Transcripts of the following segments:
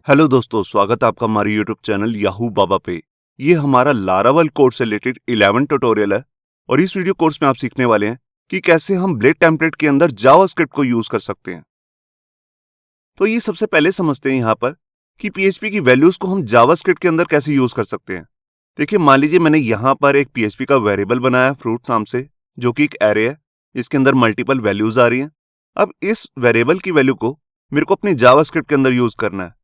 Hello दोस्तों, स्वागत है आपका हमारे यूट्यूब चैनल याहू बाबा पे। ये हमारा लारावल कोड से रिलेटेड 11 ट्यूटोरियल है और इस वीडियो कोर्स में आप सीखने वाले हैं कि कैसे हम ब्लेड टेम्पलेट के अंदर जावास्क्रिप्ट को यूज कर सकते हैं। तो ये सबसे पहले समझते हैं यहाँ पर कि पीएचपी की वैल्यूज को हम जावास्क्रिप्ट के अंदर कैसे यूज कर सकते हैं। देखिए, मान लीजिए मैंने यहाँ पर एक पीएचपी का वेरिएबल बनाया फ्रूट नाम से, जो कि एक एरे है। इसके अंदर मल्टीपल वैल्यूज आ रही हैं। अब इस वेरिएबल की वैल्यू को मेरे को अपने जावास्क्रिप्ट के अंदर यूज करना है।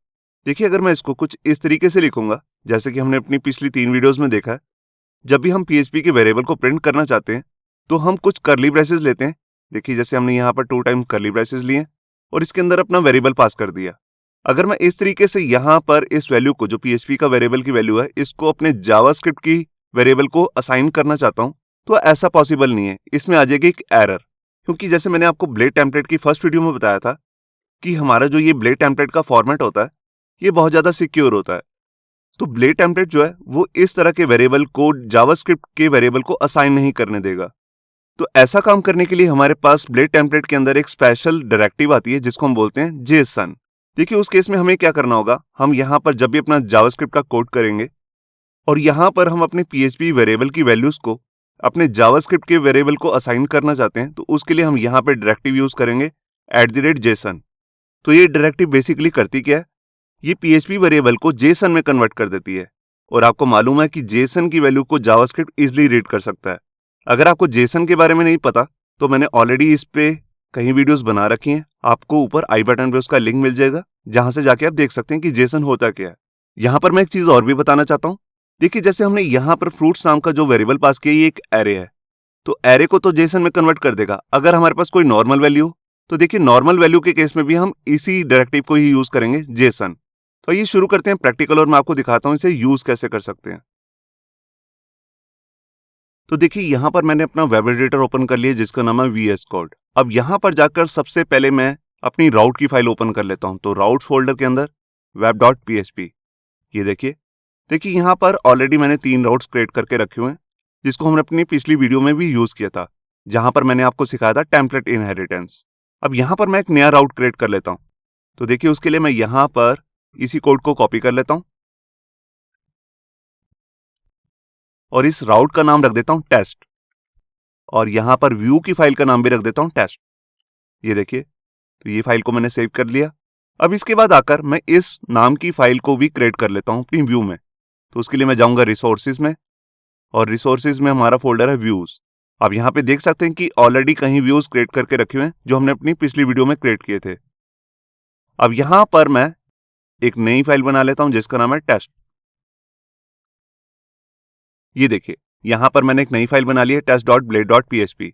देखिए, अगर मैं इसको कुछ इस तरीके से लिखूंगा, जैसे कि हमने अपनी पिछली 3 वीडियोस में देखा है, जब भी हम पीएचपी के वेरिएबल को प्रिंट करना चाहते हैं तो हम कुछ कर्ली ब्रेसेस लेते हैं। देखिए, जैसे हमने यहाँ पर 2 टाइम कर्ली ब्रेसेस लिए और इसके अंदर अपना वेरिएबल पास कर दिया। अगर मैं इस तरीके से यहाँ पर इस वैल्यू को, जो पीएचपी का वेरिएबल की वैल्यू है, इसको अपने जावास्क्रिप्ट की वेरिएबल को असाइन करना चाहता हूँ, तो ऐसा पॉसिबल नहीं है। इसमें आ जाएगी एक एरर, क्योंकि जैसे मैंने आपको ब्लेड टेम्पलेट की फर्स्ट वीडियो में बताया था कि हमारा जो ये ब्लेड टेम्पलेट का फॉर्मेट होता है, ये बहुत ज्यादा सिक्योर होता है। तो ब्लेड टेम्पलेट जो है वो इस तरह के वेरिएबल को जावास्क्रिप्ट के वेरिएबल को असाइन नहीं करने देगा। तो ऐसा काम करने के लिए हमारे पास ब्लेड टेम्पलेट के अंदर एक स्पेशल डायरेक्टिव आती है जिसको हम बोलते हैं जेसन। देखिए, उस केस में हमें क्या करना होगा, हम यहाँ पर जब भी अपना जावास्क्रिप्ट का कोड करेंगे और यहाँ पर हम अपने पीएचपी वेरिएबल की वैल्यूज को अपने जावास्क्रिप्ट के वेरिएबल को असाइन करना चाहते हैं, तो उसके लिए हम यहाँ पे डायरेक्टिव यूज करेंगे @JSON। तो ये डायरेक्टिव बेसिकली करती क्या है, ये पीएचपी वेरिएबल को जेसन में कन्वर्ट कर देती है। और आपको मालूम है कि जेसन की वैल्यू को जावास्क्रिप्ट इजीली रीड कर सकता है। अगर आपको जेसन के बारे में नहीं पता तो मैंने ऑलरेडी इस पे कई वीडियोस बना रखी हैं। आपको ऊपर आई बटन पे उसका लिंक मिल जाएगा, जहां से जाके आप देख सकते हैं कि जेसन होता क्या है। यहाँ पर मैं एक चीज और भी बताना चाहता हूँ। देखिए, जैसे हमने यहाँ पर फ्रूट्स नाम का जो वेरिएबल पास किया, ये एक एरे है, तो एरे को तो जेसन में कन्वर्ट कर देगा। अगर हमारे पास कोई नॉर्मल वैल्यू हो तो देखिए, नॉर्मल वैल्यू के केस में भी हम इसी डायरेक्टिव को ही यूज करेंगे, जेसन। तो ये शुरू करते हैं प्रैक्टिकल और मैं आपको दिखाता हूं इसे यूज कैसे कर सकते हैं। तो देखिए, यहां पर मैंने अपना वेब एडिटर ओपन कर लिया जिसका नाम है VS कोड। अब यहां पर जाकर सबसे पहले मैं अपनी राउट की फाइल ओपन कर लेता हूं। तो राउट फोल्डर के अंदर web.php, ये देखिए। देखिए, यहां पर ऑलरेडी मैंने 3 राउट्स क्रिएट करके रखे हुए हैं, जिसको हमने अपनी पिछली वीडियो में भी यूज किया था, जहां पर मैंने आपको सिखाया था टेम्पलेट इनहेरिटेंस। अब यहां पर मैं एक नया राउट क्रिएट कर लेता हूं। तो देखिए, उसके लिए मैं यहां पर इसी कोड को कॉपी कर लेता हूं और इस राउट का नाम रख देता हूं टेस्ट, और यहां पर व्यू की फाइल का नाम भी रख देता हूं टेस्ट। ये देखिए, तो ये फाइल को मैंने सेव कर लिया। अब इसके बाद आकर मैं इस नाम की फाइल को भी क्रिएट कर लेता हूं अपनी व्यू में। तो उसके लिए मैं जाऊंगा रिसोर्सेज में, और रिसोर्सेज में हमारा फोल्डर है व्यूज। अब यहां पे देख सकते हैं कि ऑलरेडी कहीं व्यूज क्रिएट करके रखे हुए हैं जो हमने अपनी पिछली वीडियो में क्रिएट किए थे। अब यहां पर मैं एक नई फाइल बना लेता हूं जिसका नाम है टेस्ट। ये देखिए, यहां पर मैंने एक नई फाइल बना ली है test.blade.php।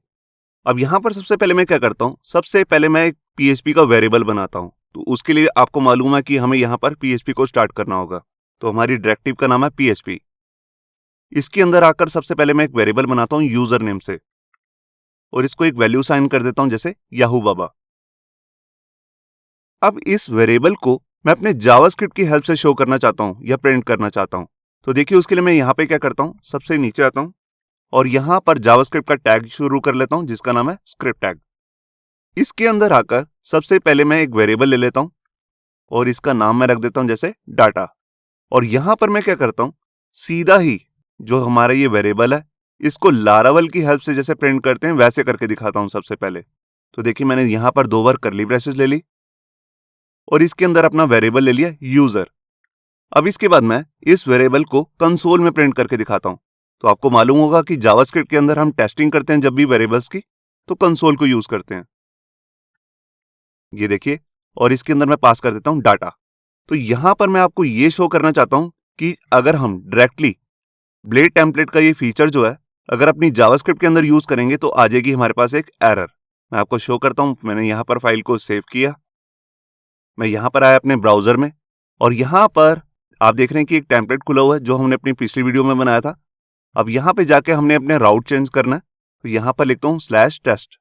अब यहां पर सबसे पहले मैं क्या करता हूं, सबसे पहले मैं एक पीएचपी का वेरिएबल बनाता हूं। तो उसके लिए आपको मालूम है कि हमें यहां पर पीएचपी को स्टार्ट करना होगा। तो हमारी डायरेक्टिव का नाम है पीएचपी। इसके अंदर आकर सबसे पहले मैं एक वेरिएबल बनाता हूं यूजर नेम से, और इसको एक वैल्यू साइन कर देता हूं, जैसे याहू बाबा। अब इस वेरिएबल को मैं अपने जावास्क्रिप्ट की हेल्प से शो करना चाहता हूं या प्रिंट करना चाहता हूं। तो देखिए, उसके लिए मैं यहां पे क्या करता हूं, सबसे नीचे आता हूं और यहां पर जावास्क्रिप्ट का टैग शुरू कर लेता हूं जिसका नाम है स्क्रिप्ट टैग। इसके अंदर आकर सबसे पहले मैं एक वेरिएबल ले लेता हूं और इसका नाम मैं रख देता हूं जैसे डाटा। और यहां पर मैं क्या करता हूं, सीधा ही जो हमारा ये वेरिएबल है, इसको लारावल की हेल्प से जैसे प्रिंट करते हैं वैसे करके दिखाता हूं सबसे पहले। तो देखिए, मैंने यहां पर 2 बार कर्ली ब्रेसेस ले ली और इसके अंदर अपना वेरिएबल ले लिया यूजर। अब इसके बाद मैं इस वेरिएबल को कंसोल में प्रिंट करके दिखाता हूं। तो आपको मालूम होगा कि जावास्क्रिप्ट के अंदर हम टेस्टिंग करते हैं जब भी वेरिएबल्स की, तो कंसोल को यूज करते हैं। ये देखिए, और इसके अंदर मैं पास कर देता हूं डाटा। तो यहां पर मैं आपको ये शो करना चाहता हूं कि अगर हम डायरेक्टली ब्लेड टेम्पलेट का ये फीचर जो है, अगर अपनी जावास्क्रिप्ट के अंदर यूज करेंगे तो आ जाएगी हमारे पास एक एरर। मैं आपको शो करता हूं। मैंने यहां पर फाइल को सेव किया, मैं यहां पर आया अपने ब्राउजर में, और यहां पर आप देख रहे हैं कि एक टेम्पलेट खुला हुआ है जो हमने अपनी पिछली वीडियो में बनाया था। अब यहां पे जाके हमने अपने राउट चेंज करना है। तो यहां पर लिखता हूं /test।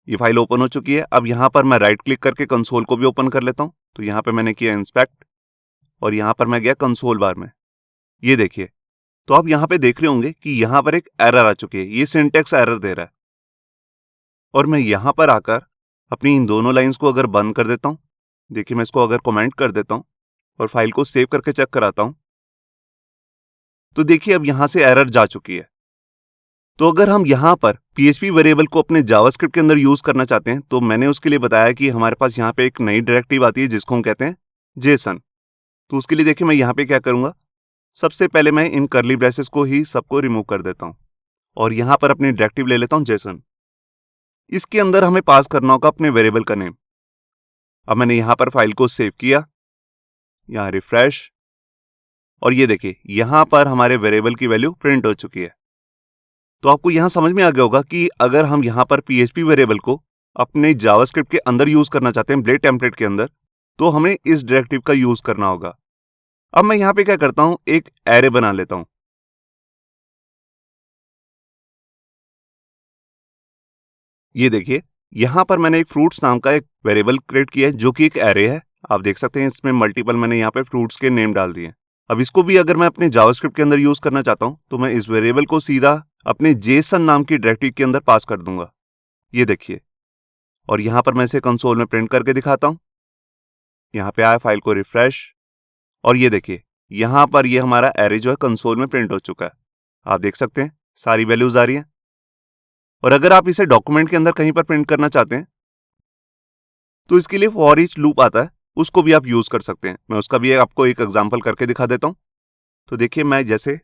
ये फाइल ओपन हो चुकी है। अब यहां पर मैं राइट क्लिक करके कंसोल को भी ओपन कर लेता हूं। तो यहां पे मैंने किया इंस्पेक्ट, और यहां पर मैं गया कंसोल बार में। ये देखिए, तो आप यहां पे देख रहे होंगे कि यहां पर एक एरर आ चुकी है, ये सिंटेक्स एरर दे रहा है। और मैं यहां पर आकर अपनी इन दोनों लाइंस को अगर बंद कर देता हूं देखिए मैं इसको अगर कमेंट कर देता हूं और फाइल को सेव करके चेक कराता हूं, तो देखिए अब यहां से एरर जा चुकी है। तो अगर हम यहां पर PHP वेरिएबल को अपने जावास्क्रिप्ट के अंदर यूज करना चाहते हैं, तो मैंने उसके लिए बताया कि हमारे पास यहाँ पे एक नई डायरेक्टिव आती है जिसको हम कहते हैं जेसन। तो उसके लिए देखिए मैं यहाँ पे क्या करूंगा, सबसे पहले मैं इन कर्ली ब्रेसेस को ही सबको रिमूव कर देता हूं और यहां पर अपनी डायरेक्टिव ले लेता हूं जेसन। इसके अंदर हमें पास करना होगा अपने वेरिएबल का नेम। अब मैंने यहां पर फाइल को सेव किया, यहां रिफ्रेश, और ये देखिए यहां पर हमारे वेरिएबल की वैल्यू प्रिंट हो चुकी है। तो आपको यहां समझ में आ गया होगा कि अगर हम यहां पर PHP वेरिएबल को अपने जावास्क्रिप्ट के अंदर यूज करना चाहते हैं, ब्लेड टेम्पलेट के अंदर, तो हमें इस डायरेक्टिव का यूज करना होगा। अब मैं यहां पे क्या करता हूं, एक एरे बना लेता हूं। ये देखिए यहां पर मैंने एक फ्रूट्स नाम का एक वेरिएबल क्रिएट किया है जो कि एक एरे है। आप देख सकते हैं इसमें मल्टीपल मैंने यहाँ पे फ्रूट्स के नेम डाल दिए। अब इसको भी अगर मैं अपने जावास्क्रिप्ट के अंदर यूज करना चाहता हूं, तो मैं इस वेरिएबल को सीधा अपने जेसन नाम की डायरेक्टिव के अंदर पास कर दूंगा। ये देखिए, और यहां पर मैं इसे कंसोल में प्रिंट करके दिखाता हूं। यहां पे आया, फाइल को रिफ्रेश, और ये देखिए यहां पर ये हमारा एरे जो है कंसोल में प्रिंट हो चुका है। आप देख सकते हैं सारी वैल्यूज आ रही हैं। और अगर आप इसे डॉक्यूमेंट के अंदर कहीं पर प्रिंट करना चाहते हैं, तो इसके लिए फॉर ईच लूप आता है, उसको भी आप यूज कर सकते हैं। मैं उसका भी आपको एक एग्जांपल करके दिखा देता हूं। तो देखिए मैं जैसे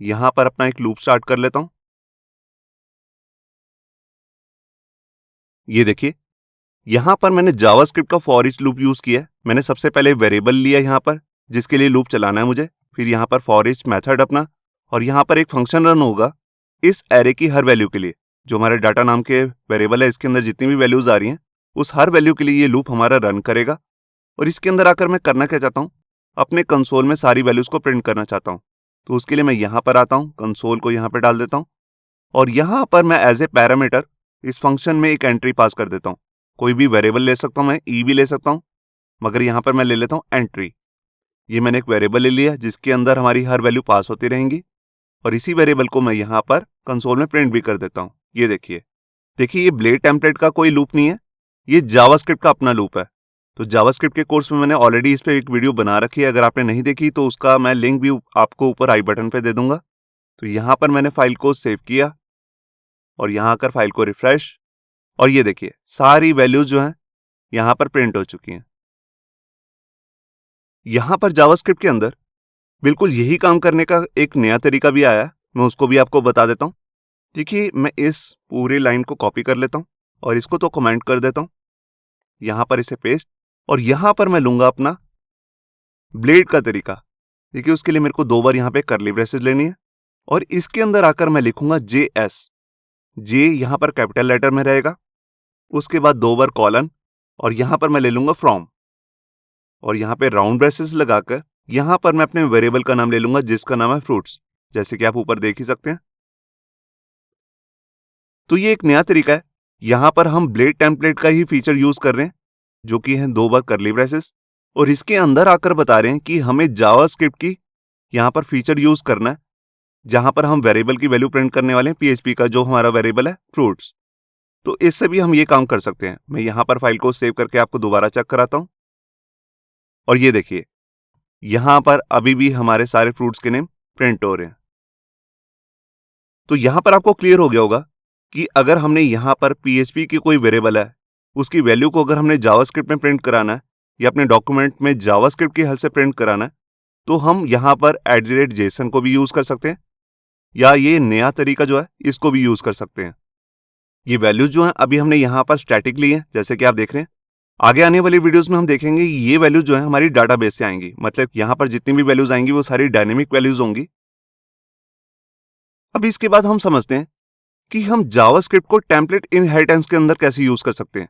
यहां पर अपना एक लूप स्टार्ट कर लेता हूं। ये देखिए यहां पर मैंने जावास्क्रिप्ट का फॉर ईच लूप यूज किया है। मैंने सबसे पहले वेरिएबल लिया यहां पर जिसके लिए लूप चलाना है मुझे, फिर यहां पर फॉर ईच मेथड अपना, और यहां पर एक फंक्शन रन होगा इस एरे की हर वैल्यू के लिए। जो हमारे डाटा नाम के वेरिएबल है, इसके अंदर जितनी भी वैल्यूज आ रही हैं, उस हर वैल्यू के लिए ये लूप हमारा रन करेगा। और इसके अंदर आकर मैं करना क्या चाहता हूँ, अपने कंसोल में सारी वैल्यूज को प्रिंट करना चाहता हूँ। तो उसके लिए मैं यहाँ पर आता हूँ, कंसोल को यहाँ पर डाल देता हूँ, और यहाँ पर मैं एज ए पैरामीटर इस फंक्शन में एक एंट्री पास कर देता हूँ। कोई भी वेरिएबल ले सकता हूँ, मैं ई भी ले सकता हूँ, मगर यहाँ पर मैं ले लेता हूँ एंट्री। ये मैंने एक वेरिएबल ले लिया जिसके अंदर हमारी हर वैल्यू पास होती रहेंगी, और इसी वेरिएबल को मैं यहाँ पर कंसोल में प्रिंट भी कर देता हूँ। ये देखिए ये ब्लेड टेम्पलेट का कोई लूप नहीं है, ये जावास्क्रिप्ट का अपना लूप है। तो जावास्क्रिप्ट के कोर्स में मैंने ऑलरेडी इस पे एक वीडियो बना रखी है, अगर आपने नहीं देखी तो उसका मैं लिंक भी आपको ऊपर आई बटन पे दे दूंगा। तो यहाँ पर मैंने फाइल को सेव किया और यहाँ आकर फाइल को रिफ्रेश, और ये देखिए सारी वैल्यूज जो हैं यहाँ पर प्रिंट हो चुकी हैं। यहाँ पर जावास्क्रिप्ट के अंदर बिल्कुल यही काम करने का एक नया तरीका भी आया है, मैं उसको भी आपको बता देता हूँ। देखिए मैं इस पूरी लाइन को कॉपी कर लेता हूँ और इसको तो कमेंट कर देता हूँ, यहाँ पर इसे पेस्ट, और यहाँ पर मैं लूंगा अपना ब्लेड का तरीका। देखिए उसके लिए मेरे को 2 बार यहाँ पे कर्ली ब्रेसेस लेनी है, और इसके अंदर आकर मैं लिखूंगा JS। जे यहाँ पर कैपिटल लेटर में रहेगा, उसके बाद 2 बार कॉलन, और यहाँ पर मैं ले लूंगा फ्रॉम, और यहाँ पे राउंड ब्रेसेस लगाकर यहाँ पर मैं अपने वेरिएबल का नाम ले लूंगा जिसका नाम है फ्रूट्स, जैसे कि आप ऊपर देख ही सकते हैं। तो ये एक नया तरीका है, यहाँ पर हम ब्लेड टेम्पलेट का ही फीचर यूज कर रहे हैं जो कि है 2 बार कर्ली ब्रेसेस, और इसके अंदर आकर बता रहे हैं कि हमें जावास्क्रिप्ट की यहाँ पर फीचर यूज करना है जहां पर हम वेरिएबल की वैल्यू प्रिंट करने वाले हैं PHP का जो हमारा वेरिएबल है फ्रूट्स। तो इससे भी हम ये काम कर सकते हैं। मैं यहां पर फाइल को सेव करके आपको दोबारा चेक कराता हूं, और ये देखिए यहां पर अभी भी हमारे सारे फ्रूट्स के नेम प्रिंट हो रहे हैं। तो यहां पर आपको क्लियर हो गया होगा कि अगर हमने यहां पर PHP की कोई वेरिएबल है, उसकी वैल्यू को अगर हमने जावास्क्रिप्ट में प्रिंट कराना है या अपने डॉक्यूमेंट में जावास्क्रिप्ट की हेल्प से प्रिंट कराना है, तो हम यहां पर @JSON को भी यूज कर सकते हैं, या ये नया तरीका जो है इसको भी यूज कर सकते हैं। ये वैल्यूज जो हैं अभी हमने यहाँ पर स्टैटिक ली हैं, जैसे कि आप देख रहे हैं। आगे आने वाली वीडियोस में हम देखेंगे ये वैल्यूज जो है हमारी डाटाबेस से आएंगी, मतलब यहाँ पर जितनी भी वैल्यूज आएंगी वो सारी डायनेमिक वैल्यूज होंगी। अब इसके बाद हम समझते हैं कि हम जावास्क्रिप्ट को टेम्पलेट इनहेरिटेंस के अंदर कैसे यूज कर सकते हैं।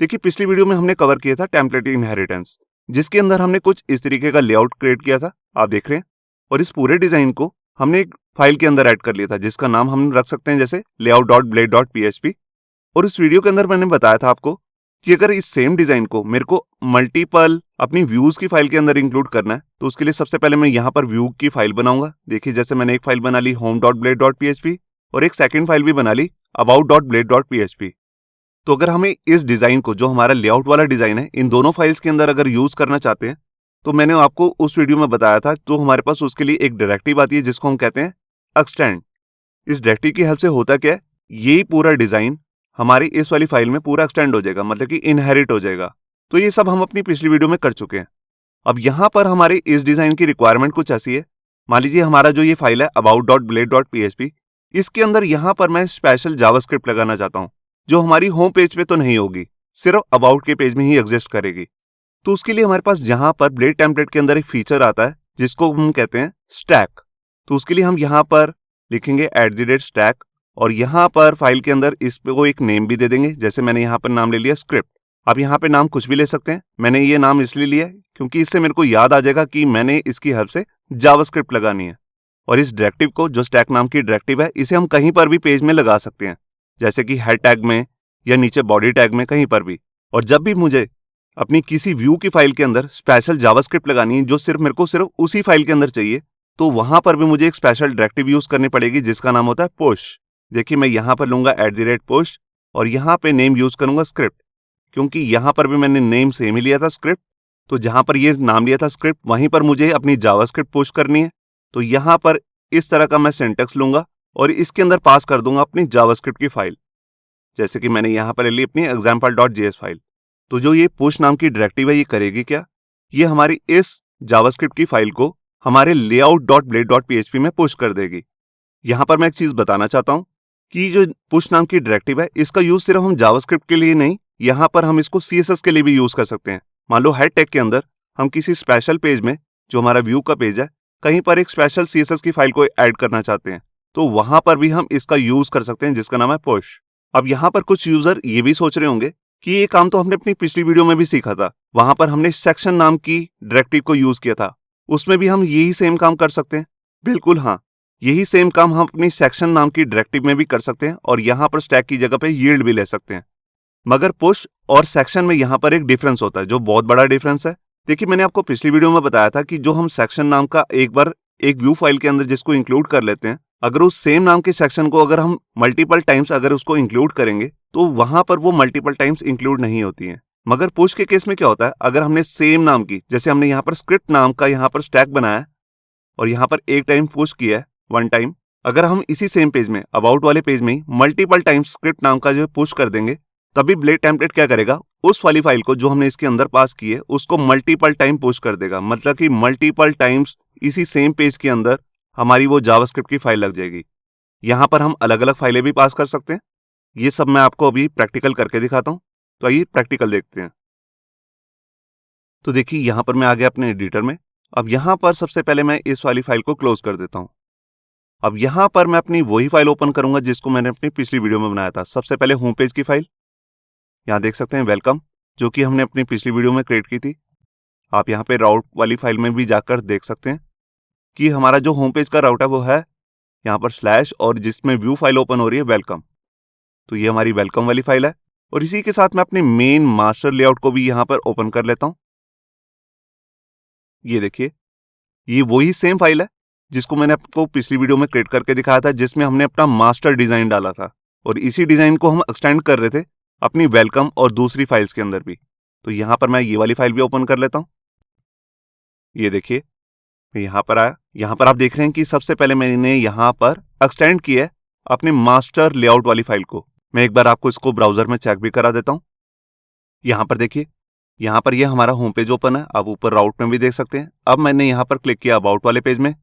देखिए पिछली वीडियो में हमने कवर किया था टेम्पलेट इनहेरिटेंस, जिसके अंदर हमने कुछ इस तरीके का लेआउट क्रिएट किया था, आप देख रहे हैं, और इस पूरे डिजाइन को हमने एक फाइल के अंदर ऐड कर लिया था जिसका नाम हम रख सकते हैं जैसे layout.blade.php। और इस वीडियो के अंदर मैंने बताया था आपको कि अगर इस सेम डिजाइन को मेरे को मल्टीपल अपनी व्यूज की फाइल के अंदर इंक्लूड करना है, तो उसके लिए सबसे पहले मैं यहाँ पर व्यू की फाइल बनाऊंगा। देखिए जैसे मैंने एक फाइल बना ली home.blade.php और एक सेकंड फाइल भी बना ली about.blade.php। तो अगर हमें इस डिजाइन को, जो हमारा लेआउट वाला डिजाइन है, इन दोनों फाइल्स के अंदर अगर यूज करना चाहते हैं, तो मैंने आपको उस वीडियो में बताया था, तो हमारे पास उसके लिए एक डायरेक्टिव आती है जिसको हम कहते हैं एक्सटेंड। इस डायरेक्टिव की हेल्प से होता क्या है, यही पूरा डिजाइन हमारी इस वाली फाइल में पूरा एक्सटेंड हो जाएगा, मतलब कि इनहेरिट हो जाएगा। तो ये सब हम अपनी पिछली वीडियो में कर चुके हैं। अब यहां पर हमारे इस डिजाइन की रिक्वायरमेंट कुछ ऐसी है। मान लीजिए हमारा जो ये फाइल है about.blade.php, इसके अंदर यहां पर मैं स्पेशल जावास्क्रिप्ट लगाना चाहता हूं, जो हमारी होम पेज पे तो नहीं होगी, सिर्फ अबाउट के पेज में ही एग्जिस्ट करेगी। तो उसके लिए हमारे पास जहां पर ब्लेड टेम्पलेट के अंदर एक फीचर आता है जिसको हम कहते हैं स्टैक। तो उसके लिए हम यहां पर लिखेंगे @stack, और यहां पर फाइल के अंदर इसको एक नेम भी दे देंगे। जैसे मैंने यहां पर नाम ले लिया स्क्रिप्ट। आप यहां पे नाम कुछ भी ले सकते हैं। मैंने ये नाम इसलिए लिया है क्योंकि इससे मेरे को याद आ जाएगा कि मैंने इसकी हेल्प से जावास्क्रिप्ट लगानी है। और इस डायरेक्टिव को, जो स्टैक नाम की डायरेक्टिव है, इसे हम कहीं पर भी पेज में लगा सकते हैं, जैसे कि हेड टैग में या नीचे बॉडी टैग में, कहीं पर भी। और जब भी मुझे अपनी किसी व्यू की फाइल के अंदर स्पेशल जावास्क्रिप्ट लगानी है, जो मेरे को सिर्फ उसी फाइल के अंदर चाहिए, तो वहां पर भी मुझे एक स्पेशल डायरेक्टिव यूज करनी पड़ेगी जिसका नाम होता है पुश। देखिए मैं यहां पर लूंगा @push, और यहां पे नेम यूज करूंगा स्क्रिप्ट, क्योंकि यहां पर भी मैंने नेम सेम ही लिया था स्क्रिप्ट। तो जहां पर ये नाम लिया था स्क्रिप्ट, वहीं पर मुझे अपनी जावास्क्रिप्ट पुश करनी है। तो यहां पर इस तरह का मैं सिंटैक्स लूंगा और इसके अंदर पास कर दूंगा अपनी जावास्क्रिप्ट की फाइल, जैसे कि मैंने यहां पर ले ली अपनी example.js फाइल। तो जो ये पुश नाम की डायरेक्टिव है, ये करेगी क्या, ये हमारी इस जावास्क्रिप्ट की फाइल को हमारे layout.blade.php में पुश कर देगी। यहां पर मैं एक चीज बताना चाहता हूं कि जो पुश नाम की डायरेक्टिव है, इसका यूज सिर्फ हम जावास्क्रिप्ट के लिए नहीं, यहां पर हम इसको CSS के लिए भी यूज कर सकते हैं। मान लो हेड टैग के अंदर हम किसी स्पेशल पेज में, जो हमारा व्यू का पेज है, कहीं पर एक स्पेशल CSS की फाइल को ऐड करना चाहते हैं, तो वहां पर भी हम इसका यूज कर सकते हैं, जिसका नाम है पुश। अब यहां पर कुछ यूजर ये भी सोच रहे होंगे कि ये काम तो हमने अपनी पिछली वीडियो में भी सीखा था, वहां पर हमने सेक्शन नाम की डायरेक्टिव को यूज किया था, उसमें भी हम यही सेम काम कर सकते हैं। बिल्कुल हाँ, यही सेम काम हम अपनी सेक्शन नाम की डायरेक्टिव में भी कर सकते हैं, और यहां पर स्टैक की जगह पे यील्ड भी ले सकते हैं। मगर पुश और सेक्शन में यहां पर एक डिफरेंस होता है, जो बहुत बड़ा डिफरेंस है। देखिए मैंने आपको पिछली वीडियो में बताया था कि जो हम सेक्शन नाम का एक बार एक व्यू फाइल के अंदर जिसको इंक्लूड कर लेते हैं, अगर उस सेम नाम के सेक्शन को अगर हम मल्टीपल टाइम्स अगर उसको इंक्लूड करेंगे, तो वहां पर वो मल्टीपल टाइम्स इंक्लूड नहीं होती हैं। मगर पुश के केस में क्या होता है, अगर हमने सेम नाम की, जैसे हमने यहाँ पर स्क्रिप्ट नाम का यहाँ पर स्टैक बनाया और यहाँ पर एक टाइम पुश किया है, वन टाइम, अगर हम इसी सेम पेज में, अबाउट वाले पेज में ही मल्टीपल टाइम्स स्क्रिप्ट नाम का जो पुश कर देंगे, तभी ब्लेड टेम्पलेट क्या करेगा, उस वाली फाइल को जो हमने इसके अंदर पास की है, उसको मल्टीपल टाइम पुश कर देगा। मतलब कि मल्टीपल टाइम्स इसी सेम पेज के अंदर हमारी वो जावास्क्रिप्ट की फाइल लग जाएगी। यहां पर हम अलग अलग फाइलें भी पास कर सकते हैं। ये सब मैं आपको अभी प्रैक्टिकल करके दिखाता हूं। तो आइए प्रैक्टिकल देखते हैं। तो देखिए यहां पर मैं आ गया अपने एडिटर में। अब यहां पर सबसे पहले मैं इस वाली फाइल को क्लोज कर देता हूं। अब यहां पर मैं अपनी वही फाइल ओपन करूंगा जिसको मैंने अपनी पिछली वीडियो में बनाया था। सबसे पहले होम पेज की फाइल, यहां देख सकते हैं वेलकम, जो कि हमने अपनी पिछली वीडियो में क्रिएट की थी। आप यहाँ पे राउट वाली फाइल में भी जाकर देख सकते हैं कि हमारा जो होम पेज का राउट है वो है यहाँ पर स्लैश, और जिसमें व्यू फाइल ओपन हो रही है वेलकम। तो ये हमारी वेलकम वाली फाइल है। और इसी के साथ मैं अपने मेन मास्टर लेआउट को भी यहाँ पर ओपन कर लेता हूँ। ये देखिए, ये वही सेम फाइल है जिसको मैंने आपको पिछली वीडियो में क्रिएट करके दिखाया था, जिसमें हमने अपना मास्टर डिजाइन डाला था, और इसी डिजाइन को हम एक्सटेंड कर रहे थे अपनी वेलकम और दूसरी फाइल्स के अंदर भी। तो यहां पर मैं ये वाली फाइल भी ओपन कर लेता हूं। ये देखिए मैं यहां पर आया। यहां पर आप देख रहे हैं कि सबसे पहले मैंने यहां पर एक्सटेंड किया है अपने मास्टर लेआउट वाली फाइल को। मैं एक बार आपको इसको ब्राउजर में चेक भी करा देता हूं। यहां पर देखिए, यहां पर ये हमारा होम पेज ओपन है। आप ऊपर राउट में भी देख सकते हैं। अब मैंने यहां पर क्लिक किया अबाउट वाले पेज में,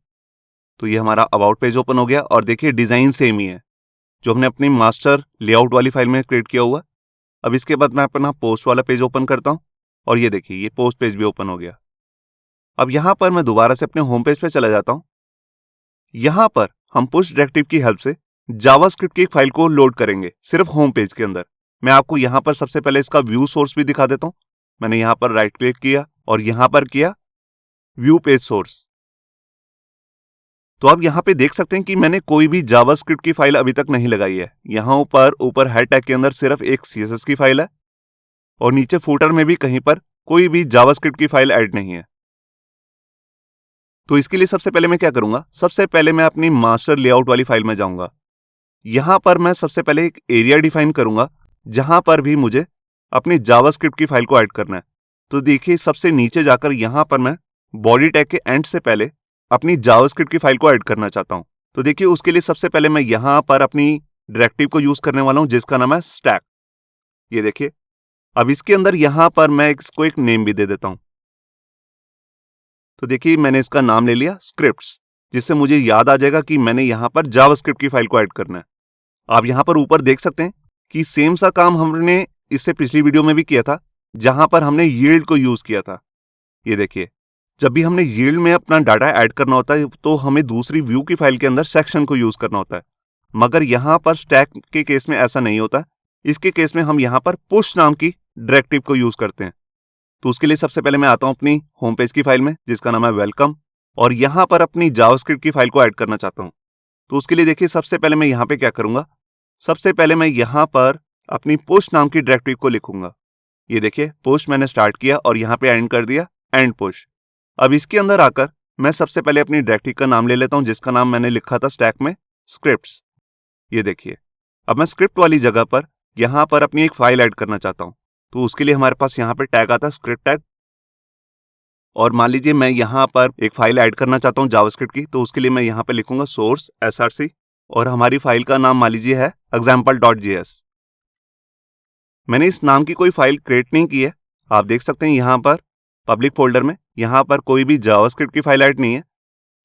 तो ये हमारा अबाउट पेज ओपन हो गया। और देखिए डिजाइन सेम ही है जो हमने अपनी मास्टर लेआउट वाली फाइल में क्रिएट किया हुआ। अब इसके बाद मैं अपना पोस्ट वाला पेज ओपन करता हूं, और ये देखिए ये पोस्ट पेज भी ओपन हो गया। अब यहां पर मैं दोबारा से अपने होम पेज पे चला जाता हूं। यहां पर हम पुश डायरेक्टिव की हेल्प से जावास्क्रिप्ट की एक फाइल को लोड करेंगे सिर्फ होम पेज के अंदर। मैं आपको यहां पर सबसे पहले इसका व्यू सोर्स भी दिखा देता हूं। मैंने यहां पर राइट क्लिक किया और यहां पर किया व्यू पेज सोर्स। तो आप यहां पे देख सकते हैं कि मैंने कोई भी जावास्क्रिप्ट की फाइल अभी तक नहीं लगाई है। यहां ऊपर हेड टैग के अंदर सिर्फ एक CSS की फाइल है, और नीचे फूटर में भी कहीं पर कोई भी जावास्क्रिप्ट की फाइल ऐड नहीं है। तो इसके लिए सबसे पहले मैं क्या करूंगा, सबसे पहले मैं अपनी मास्टर लेआउट वाली फाइल में जाऊंगा। यहां पर मैं सबसे पहले एक एरिया डिफाइन करूंगा जहां पर भी मुझे अपनी जावास्क्रिप्ट की फाइल को ऐड करना है। तो देखिए सबसे नीचे जाकर यहां पर मैं बॉडी टैग के एंड से पहले अपनी जावास्क्रिप्ट की फाइल को ऐड करना चाहता हूं। तो देखिए उसके लिए सबसे पहले मैं यहां पर अपनी डायरेक्टिव को यूज करने वाला हूं जिसका नाम है स्टैक। ये देखिए अब इसके अंदर यहां पर मैं इसको एक नेम भी दे देता हूं। तो देखिए मैंने इसका नाम ले लिया स्क्रिप्ट्स, जिससे मुझे याद आ जाएगा कि मैंने यहां पर जावास्क्रिप्ट की फाइल को ऐड करना है। आप यहां पर ऊपर देख सकते हैं कि सेम सा काम हमने इससे पिछली वीडियो में भी किया था, जहां पर हमने यील्ड को यूज किया था। ये देखिए जब भी हमने यील्ड में अपना डाटा ऐड करना होता है तो हमें दूसरी व्यू की फाइल के अंदर सेक्शन को यूज करना होता है, मगर यहां पर स्टैक के केस में ऐसा नहीं होता। इसके केस में हम यहां पर पुश नाम की डायरेक्टिव को यूज करते हैं। तो उसके लिए सबसे पहले मैं आता हूं अपनी होम पेज की फाइल में जिसका नाम है वेलकम, और यहां पर अपनी जावास्क्रिप्ट की फाइल को ऐड करना चाहता हूं। तो उसके लिए देखिए सबसे पहले मैं यहां पे क्या करूंगा, सबसे पहले मैं यहां पर अपनी पुश नाम की डायरेक्टिव को लिखूंगा। ये देखिए पुश मैंने स्टार्ट किया और यहां पे एंड कर दिया, एंड पुश। अब इसके अंदर आकर मैं सबसे पहले अपनी डायरेक्टिव का नाम ले लेता हूं जिसका नाम मैंने लिखा था स्टैक में स्क्रिप्ट्स। ये देखिए अब मैं स्क्रिप्ट वाली जगह पर यहां पर अपनी एक फाइल ऐड करना चाहता हूं। तो उसके लिए हमारे पास यहां पे टैग आता है स्क्रिप्ट टैग, और मान लीजिए मैं यहां पर एक फाइल ऐड करना चाहता हूं जावास्क्रिप्ट की। तो उसके लिए मैं यहां पे लिखूंगा सोर्स src, और हमारी फाइल का नाम मान लीजिए है example.js। मैंने इस नाम की कोई फाइल क्रिएट नहीं की है। आप देख सकते हैं यहां पर पब्लिक फोल्डर में यहां पर कोई भी जावास्क्रिप्ट की फाइल ऐड नहीं है।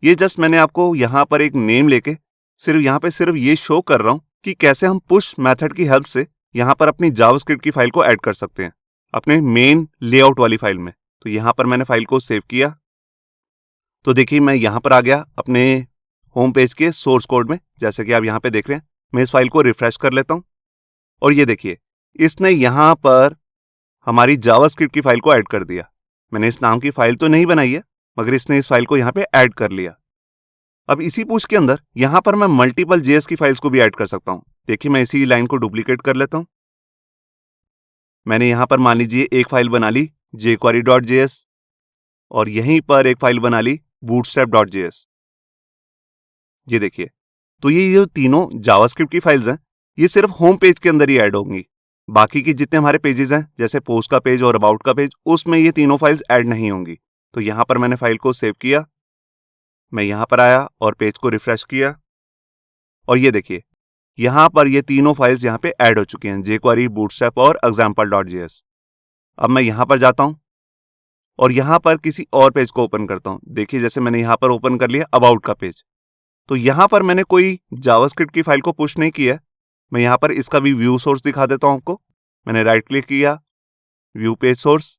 ये जस्ट मैंने आपको यहां पर एक नेम लेके सिर्फ ये शो कर रहा हूं कि कैसे हम पुश मेथड की हेल्प से यहां पर अपनी जावास्क्रिप्ट की फाइल को ऐड कर सकते हैं अपने मेन लेआउट वाली फाइल में। तो यहां पर मैंने फाइल को सेव किया। तो देखिए मैं यहां पर आ गया अपने होम पेज के सोर्स कोड में, जैसे कि आप यहां पे देख रहे हैं। मैं इस फाइल को रिफ्रेश कर लेता हूं और ये देखिए इसने यहां पर हमारी जावास्क्रिप्ट की फाइल को ऐड कर दिया। मैंने इस नाम की फाइल तो नहीं बनाई है, मगर इसने इस फाइल को यहां पे ऐड कर लिया। अब इसी पुश के अंदर यहां पर मैं मल्टीपल जेएस की फाइल्स को भी ऐड कर सकता हूं। देखिए मैं इसी लाइन को डुप्लीकेट कर लेता हूं। मैंने यहां पर मान लीजिए एक फाइल बना ली jquery.js, और यहीं पर एक फाइल बना ली bootstrap.js। ये देखिए तो ये जो तीनों जावास्क्रिप्ट की फाइल्स हैं ये सिर्फ होम पेज के अंदर ही ऐड होंगी। बाकी की जितने हमारे पेजेस हैं जैसे पोस्ट का पेज और अबाउट का पेज, उसमें ये तीनों फाइल्स ऐड नहीं होंगी। तो यहां पर मैंने फाइल को सेव किया, मैं यहां पर आया और पेज को रिफ्रेश किया, और ये देखिए यहां पर ये तीनों फाइल्स यहां पे ऐड हो चुकी हैं, jQuery, bootstrap और example.js। अब मैं यहां पर जाता हूं और यहां पर किसी और पेज को ओपन करता हूं। देखिए जैसे मैंने यहां पर ओपन कर लिया अबाउट का पेज। तो यहां पर मैंने कोई जावास्क्रिप्ट की फाइल को पुश नहीं किया। मैं यहां पर इसका भी व्यू सोर्स दिखा देता हूं आपको। मैंने राइट क्लिक किया, व्यू पेज सोर्स,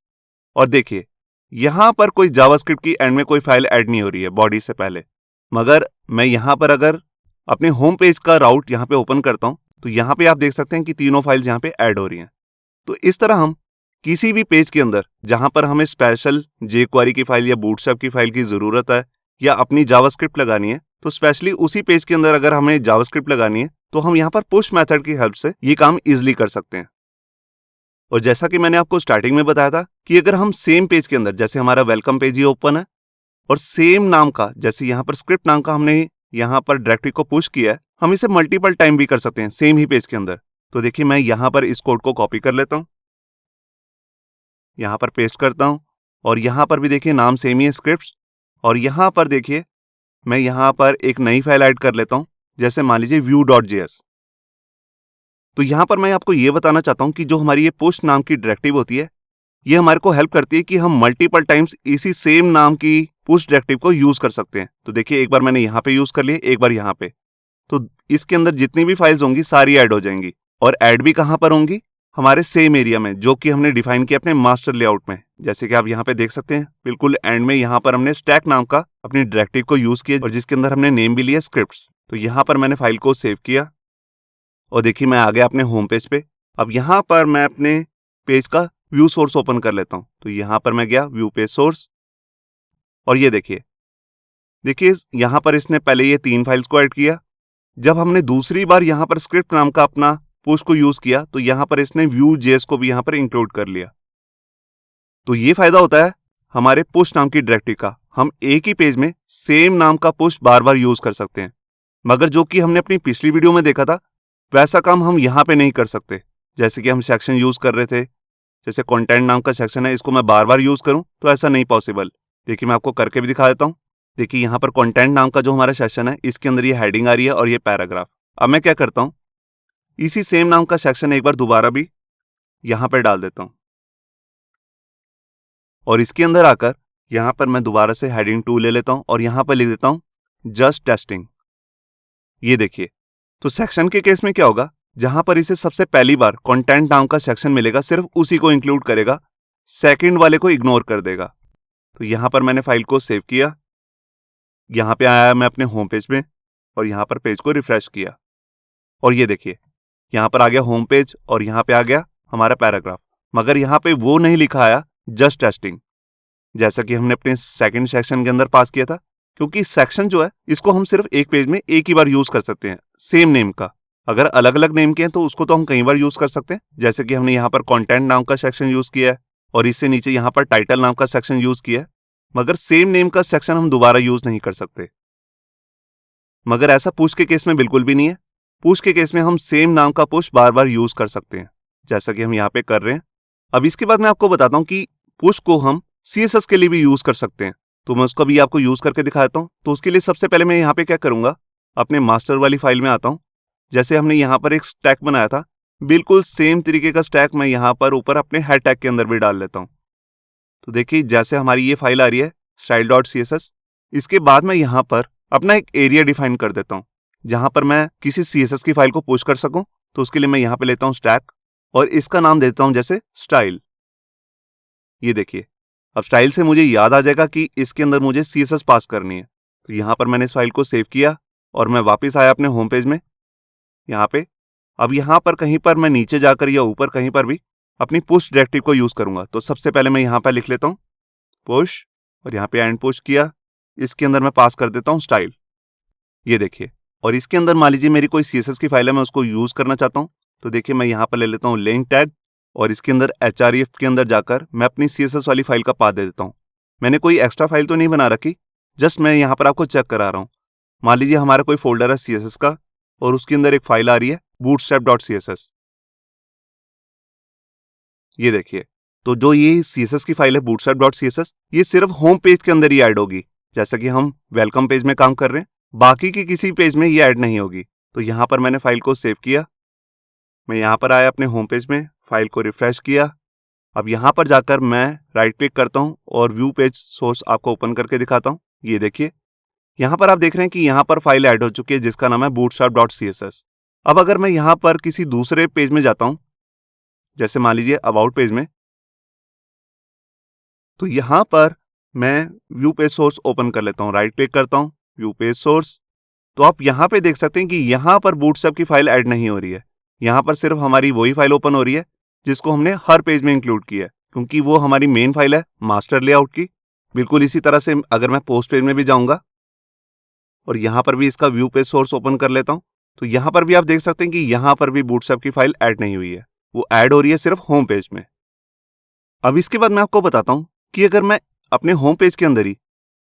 और देखिए यहां पर कोई जावास्क्रिप्ट की एंड में कोई फाइल ऐड नहीं हो रही है बॉडी से पहले। मगर मैं यहां पर अगर अपने होम पेज का राउट यहां पे ओपन करता हूं तो यहां पे आप देख सकते हैं कि तीनों फाइल्स यहां पे ऐड हो रही हैं। तो इस तरह हम किसी भी पेज के अंदर जहां पर हमें स्पेशल jQuery की फाइल या बूटस्ट्रैप की फाइल की जरूरत है या अपनी जावास्क्रिप्ट लगानी है, तो स्पेशली उसी पेज के अंदर अगर हमें जावास्क्रिप्ट लगानी है तो हम यहां पर पुश मेथड की हेल्प से ये काम इजिली कर सकते हैं। और जैसा कि मैंने आपको स्टार्टिंग में बताया था कि अगर हम सेम पेज के अंदर, जैसे हमारा वेलकम पेज ही ओपन है और सेम नाम का, जैसे यहां पर स्क्रिप्ट नाम का हमने यहां पर डायरेक्टरी को पुश किया है, हम इसे मल्टीपल टाइम भी कर सकते हैं सेम ही पेज के अंदर। तो देखिए मैं यहां पर इस कोड को कॉपी कर लेता हूं, यहां पर पेस्ट करता हूं, और यहां पर भी देखिए नाम सेम ही है स्क्रिप्ट्स, और यहां पर देखिए मैं यहां पर एक नई फाइल ऐड कर लेता हूं, जैसे मान लीजिए view.js। तो यहां पर मैं आपको यह बताना चाहता हूं कि जो हमारी ये पुश नाम की डायरेक्टिव होती है, ये हमारे को हेल्प करती है कि हम मल्टीपल टाइम्स इसी सेम नाम की पुश डायरेक्टिव को यूज कर सकते हैं। तो देखिए एक बार मैंने यहां पे यूज कर लिया, एक बार यहां पे, तो इसके अंदर जितनी भी फाइल्स होंगी सारी ऐड हो जाएंगी। और ऐड भी कहां पर होंगी, हमारे सेम एरिया में, जो कि हमने डिफाइन किया अपने मास्टर लेआउट में। जैसे कि आप यहां पे देख सकते हैं बिल्कुल एंड में यहां पर हमने स्टैक नाम का अपनी डायरेक्टिव को यूज किया और जिसके अंदर हमने नेम भी लिया स्क्रिप्ट्स। तो यहां पर मैंने फाइल को सेव किया और देखिए मैं आ गया अपने होम पेज पे। अब यहां पर मैं अपने पेज का व्यू सोर्स ओपन कर लेता हूं। तो यहां पर मैं गया व्यू पेज सोर्स, और ये देखिए यहां पर इसने पहले ये 3 फाइल्स को ऐड किया। जब हमने दूसरी बार यहां पर स्क्रिप्ट नाम का अपना पुश को यूज किया तो यहां पर इसने Vue.js को भी यहां पर इंक्लूड कर लिया। तो ये फायदा होता है हमारे पुश नाम की डायरेक्टरी का, हम एक ही पेज में सेम नाम का पुश बार बार यूज कर सकते हैं। मगर जो कि हमने अपनी पिछली वीडियो में देखा था वैसा काम हम यहां पे नहीं कर सकते। जैसे कि हम सेक्शन यूज कर रहे थे, जैसे कंटेंट नाम का सेक्शन है, इसको मैं बार बार यूज करूं तो ऐसा नहीं पॉसिबल। देखिए मैं आपको करके भी दिखा देता हूं। देखिए यहाँ पर कंटेंट नाम का जो हमारा सेक्शन है, इसके अंदर ये हेडिंग आ रही है और ये पैराग्राफ। अब मैं क्या करता हूँ, इसी सेम नाम का सेक्शन एक बार दोबारा भी यहाँ पर डाल देता हूँ और इसके अंदर आकर यहाँ पर मैं दोबारा से हेडिंग 2 ले लेता हूँ और यहाँ पर लिख देता हूँ जस्ट टेस्टिंग। ये देखिए, तो सेक्शन के केस में क्या होगा, जहां पर इसे सबसे पहली बार कंटेंट नाम का सेक्शन मिलेगा सिर्फ उसी को इंक्लूड करेगा, सेकंड वाले को इग्नोर कर देगा। तो यहां पर मैंने फाइल को सेव किया, यहां पे आया मैं अपने होम पेज में और यहां पर पेज को रिफ्रेश किया और ये देखिए यहां पर आ गया होम पेज और यहां पे आ गया हमारा पैराग्राफ, मगर यहां पे वो नहीं लिखा आया जस्ट टेस्टिंग, जैसा कि हमने अपने सेकंड सेक्शन के अंदर पास किया था। क्योंकि सेक्शन जो है इसको हम सिर्फ एक पेज में एक ही बार यूज कर सकते हैं सेम नेम का। अगर अलग अलग नेम के हैं तो उसको तो हम कई बार यूज कर सकते हैं, जैसे कि हमने यहाँ पर कंटेंट नाम का सेक्शन यूज किया है और इससे नीचे यहाँ पर टाइटल नाम का सेक्शन यूज किया है, मगर सेम नेम का सेक्शन हम दोबारा यूज नहीं कर सकते। मगर ऐसा पुश के केस में बिल्कुल भी नहीं है। पुश के केस में हम सेम नाम का पुश बार बार यूज कर सकते हैं, जैसा कि हम यहाँ पे कर रहे हैं। अब इसके बाद मैं आपको बताता हूँ कि पुश को हम CSS के लिए भी यूज कर सकते हैं, तो मैं उसको भी आपको यूज करके दिखाता हूँ। तो उसके लिए सबसे पहले मैं यहाँ पे क्या करूंगा, अपने मास्टर वाली फाइल में आता हूँ। जैसे हमने यहाँ पर एक स्टैक बनाया था, बिल्कुल सेम तरीके का स्टैक मैं यहाँ पर ऊपर अपने हेड टैग के अंदर भी डाल लेता हूँ। तो देखिए जैसे हमारी ये फाइल आ रही है style.css, इसके बाद मैं यहाँ पर अपना एक एरिया डिफाइन कर देता हूँ जहां पर मैं किसी CSS की फाइल को पुश कर सकूं। तो उसके लिए मैं यहाँ पे लेता हूँ स्टैक और इसका नाम देता हूँ जैसे स्टाइल। ये देखिए अब स्टाइल से मुझे याद आ जाएगा कि इसके अंदर मुझे CSS पास करनी है। तो यहाँ पर मैंने इस फाइल को सेव किया और मैं वापस आया अपने होम पेज में यहाँ पे। अब यहाँ पर कहीं पर मैं नीचे जाकर या ऊपर कहीं पर भी अपनी पुश डायरेक्टिव को यूज करूंगा। तो सबसे पहले मैं यहाँ पर लिख लेता हूँ पुश और यहाँ पे एंड पुश किया, इसके अंदर मैं पास कर देता हूँ स्टाइल। ये देखिए, और इसके अंदर मान लीजिए मेरी कोई CSS की फाइल है, मैं उसको यूज करना चाहता हूँ। तो देखिए मैं यहाँ पर ले लेता हूँ लिंक टैग और इसके अंदर href के अंदर जाकर मैं अपनी CSS वाली फाइल का पाथ दे देता हूँ। मैंने कोई एक्स्ट्रा फाइल तो नहीं बना रखी, जस्ट मैं यहाँ पर आपको चेक करा रहा हूँ। मान लीजिए हमारा कोई फोल्डर है CSS का और उसके अंदर एक फाइल आ रही है bootstrap.css। ये देखिए, तो जो ये CSS की फाइल है bootstrap.css, ये सिर्फ होम पेज के अंदर ही ऐड होगी। जैसा कि हम वेलकम पेज में काम कर रहे हैं, बाकी की किसी पेज में ये ऐड नहीं होगी। तो यहाँ पर मैंने फाइल को सेव किया, मैं यहाँ पर आया अपने होम पेज में, फाइल को रिफ्रेश किया। अब यहाँ पर जाकर मैं राइट क्लिक करता हूँ और व्यू पेज सोर्स आपको ओपन करके दिखाता हूँ। ये देखिए यहाँ पर आप देख रहे हैं कि यहाँ पर फाइल ऐड हो चुकी है जिसका नाम है bootstrap.css। अब अगर मैं यहाँ पर किसी दूसरे पेज में जाता हूँ, जैसे मान लीजिए अबाउट पेज में, तो यहाँ पर मैं व्यू पेज सोर्स ओपन कर लेता हूँ, राइट क्लिक करता हूँ, व्यू पेज सोर्स। तो आप यहाँ पे देख सकते हैं कि यहाँ पर बूटस्ट्रैप की फाइल ऐड नहीं हो रही है। यहाँ पर सिर्फ हमारी वही फाइल ओपन हो रही है जिसको हमने हर पेज में इंक्लूड किया है, क्योंकि वो हमारी मेन फाइल है मास्टर लेआउट की। बिल्कुल इसी तरह से अगर मैं पोस्ट पेज में भी जाऊंगा और यहाँ पर भी इसका व्यू पेज सोर्स ओपन कर लेता हूँ, तो यहाँ पर भी आप देख सकते हैं कि यहाँ पर भी बूटस्ट्रैप की फाइल ऐड नहीं हुई है, वो ऐड हो रही है सिर्फ होम पेज में। अब इसके बाद मैं आपको बताता हूँ कि अगर मैं अपने होम पेज के अंदर ही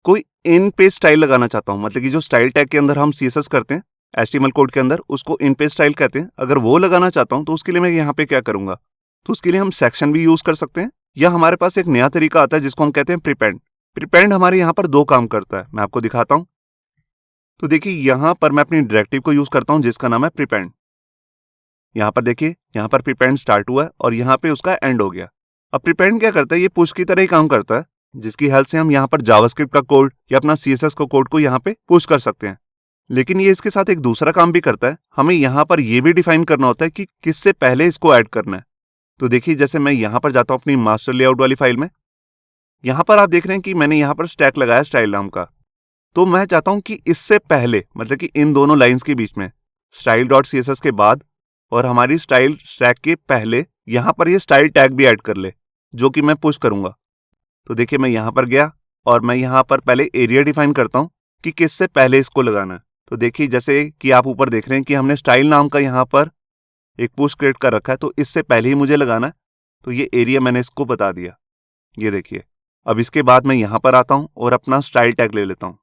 कोई इन पेज स्टाइल लगाना चाहता हूं, मतलब कि जो स्टाइल टैग के अंदर हम CSS करते हैं HTML कोड के अंदर, उसको इन पेज स्टाइल कहते हैं, अगर वो लगाना चाहता हूं तो उसके लिए मैं यहाँ पे क्या करूंगा, तो उसके लिए हम सेक्शन भी यूज कर सकते हैं या हमारे पास एक नया तरीका आता है जिसको हम कहते हैं प्रीपेंड। प्रीपेंड हमारे यहाँ पर दो काम करता है, मैं आपको दिखाता हूँ। तो देखिए यहाँ पर मैं अपनी डायरेक्टिव को यूज करता हूँ जिसका नाम है प्रीपेंड। यहाँ पर देखिए यहाँ पर प्रीपेंड स्टार्ट हुआ है और यहाँ पे उसका एंड हो गया। अब प्रीपेंड क्या करता है, ये पुश की तरह ही काम करता है, जिसकी हेल्प से हम यहाँ पर जावास्क्रिप्ट का कोड या अपना CSS का कोड को यहाँ पे पुश कर सकते हैं। लेकिन ये इसके साथ एक दूसरा काम भी करता है, हमें यहाँ पर ये भी डिफाइन करना होता है कि किससे पहले इसको ऐड करना है। तो देखिए जैसे मैं यहाँ पर जाता हूँ अपनी मास्टर लेआउट वाली फाइल में, यहाँ पर आप देख रहे हैं कि मैंने यहाँ पर स्टैक लगाया स्टाइल नाम का। तो मैं चाहता हूँ कि इससे पहले, मतलब कि इन दोनों लाइन्स के बीच में style.css के बाद और हमारी स्टाइल स्टैक के पहले यहाँ पर ये स्टाइल टैग भी ऐड कर ले, जो कि मैं पुश करूंगा। तो देखिए मैं यहाँ पर गया और मैं यहाँ पर पहले एरिया डिफाइन करता हूँ कि किससे पहले इसको लगाना है। तो देखिए जैसे कि आप ऊपर देख रहे हैं कि हमने स्टाइल नाम का यहाँ पर एक पुश क्रिएट कर रखा है, तो इससे पहले ही मुझे लगाना है। तो ये एरिया मैंने इसको बता दिया। ये देखिए अब इसके बाद मैं यहाँ पर आता हूँ और अपना स्टाइल टैग ले लेता हूँ